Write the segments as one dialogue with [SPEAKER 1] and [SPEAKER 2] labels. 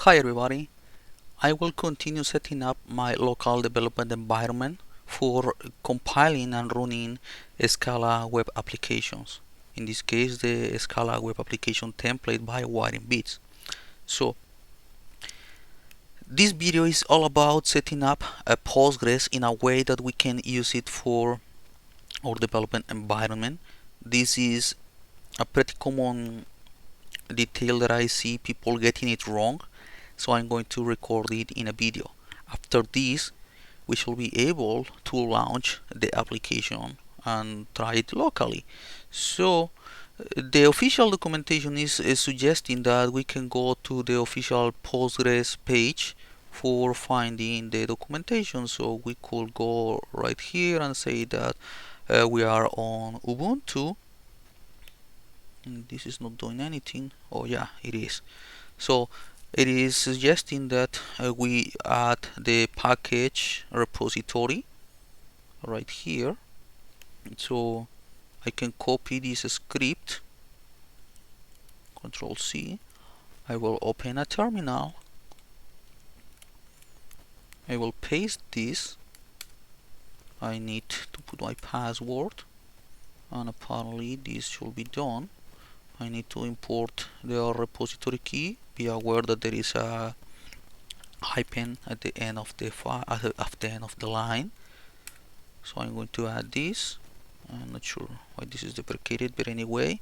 [SPEAKER 1] Hi everybody, I will continue setting up my local development environment for compiling and running Scala web applications. In this case, the Scala web application template by Wiringbits. So this video is all about setting up a Postgres in a way that we can use it for our development environment. This is a pretty common detail that I see people getting it wrong, so I'm going to record it in a video. After this, we shall be able to launch the application and try it locally. So the official documentation is suggesting that we can go to the official Postgres page for finding the documentation. So we could go right here and say that we are on Ubuntu. And this is not doing anything. Oh yeah, it is. So it is suggesting that we add the package repository right here. So I can copy this script, Control C. I will open a terminal. I will paste this. I need to put my password, and apparently this should be done. I need to import the repository key. Be aware that there is a hyphen at the end of the file, at the end of the line. So I'm going to add this. I'm not sure why this is deprecated, but anyway,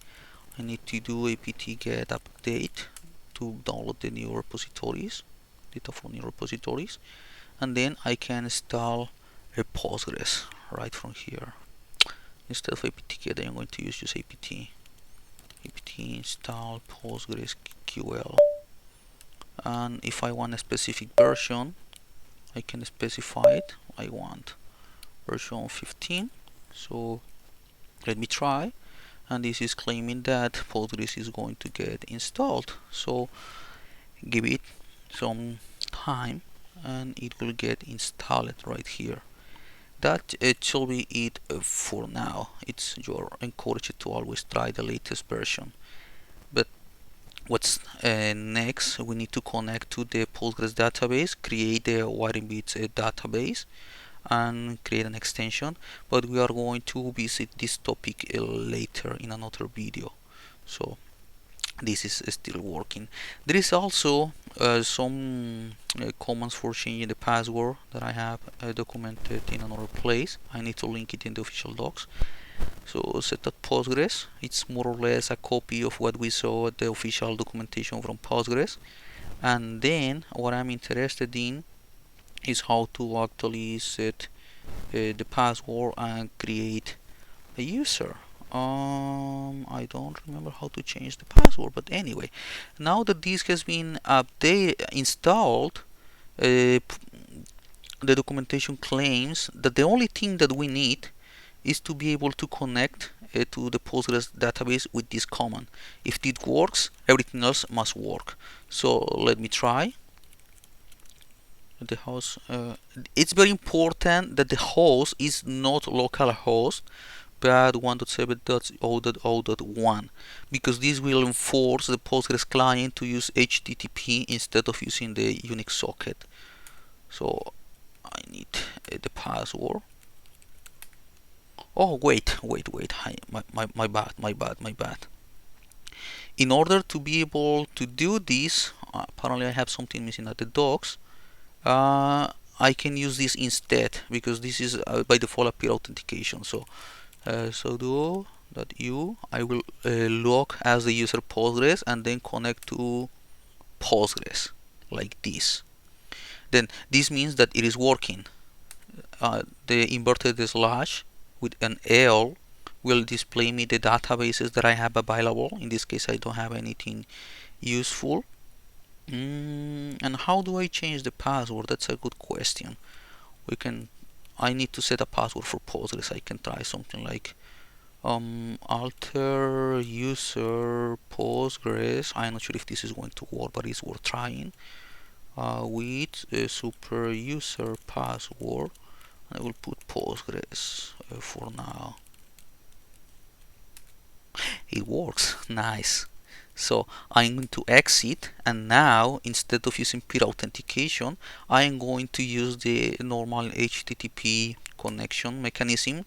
[SPEAKER 1] I need to do apt get update to download the new repositories, data from new repositories, and then I can install a Postgres right from here. Instead of apt get, I'm going to use just apt install PostgreSQL. And if I want a specific version, I can specify it. I want version 15. So let me try. And this is claiming that Postgres is going to get installed. So give it some time and it will get installed right here. That it should be it for now. You're encouraged to always try the latest version. But what's next? We need to connect to the Postgres database, create the Wiringbits database, and create an extension, but we are going to visit this topic later in another video. So this is still working. There is also some commands for changing the password that I have documented in another place. I need to link it in the official docs. So set.postgres, it's more or less a copy of what we saw at the official documentation from Postgres. And then what I'm interested in is how to actually set the password and create a user. I don't remember how to change the password, but anyway, now that this has been installed, the documentation claims that the only thing that we need is to be able to connect to the Postgres database with this command. If it works, everything else must work. So let me try. The host, it's very important that the host is not localhost but 1.7.0.0.1, because this will enforce the Postgres client to use HTTP instead of using the Unix socket. So I need the password. Oh wait, my bad. In order to be able to do this, apparently I have something missing at the docs. I can use this instead, because this is by default a peer authentication. So sudo.u, I will log as the user Postgres and then connect to Postgres like this. Then this means that it is working. The inverted slash with an L will display me the databases that I have available. In this case, I don't have anything useful. And how do I change the password? That's a good question. I need to set a password for Postgres. I can try something like alter user Postgres. I'm not sure if this is going to work, but it's worth trying. With a super user password. I will put Postgres for now. It works. Nice. So I'm going to exit, and now instead of using peer authentication, I am going to use the normal HTTP connection mechanism,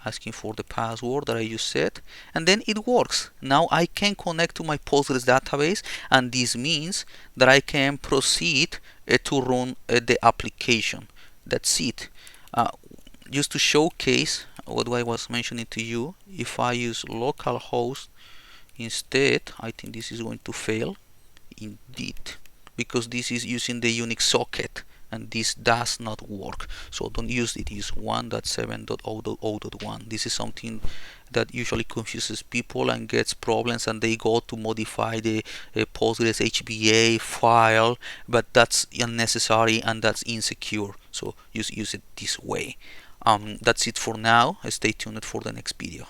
[SPEAKER 1] asking for the password that I just set, and then it works. Now I can connect to my Postgres database, and this means that I can proceed to run the application. That's it. Just to showcase what I was mentioning to you, if I use localhost instead, I think this is going to fail indeed, because this is using the Unix socket and this does not work. So don't use it. Use 1.7.0.0.1. This is something that usually confuses people and gets problems, and they go to modify the Postgres HBA file, but that's unnecessary and that's insecure. So use it this way. That's it for now. Stay tuned for the next video.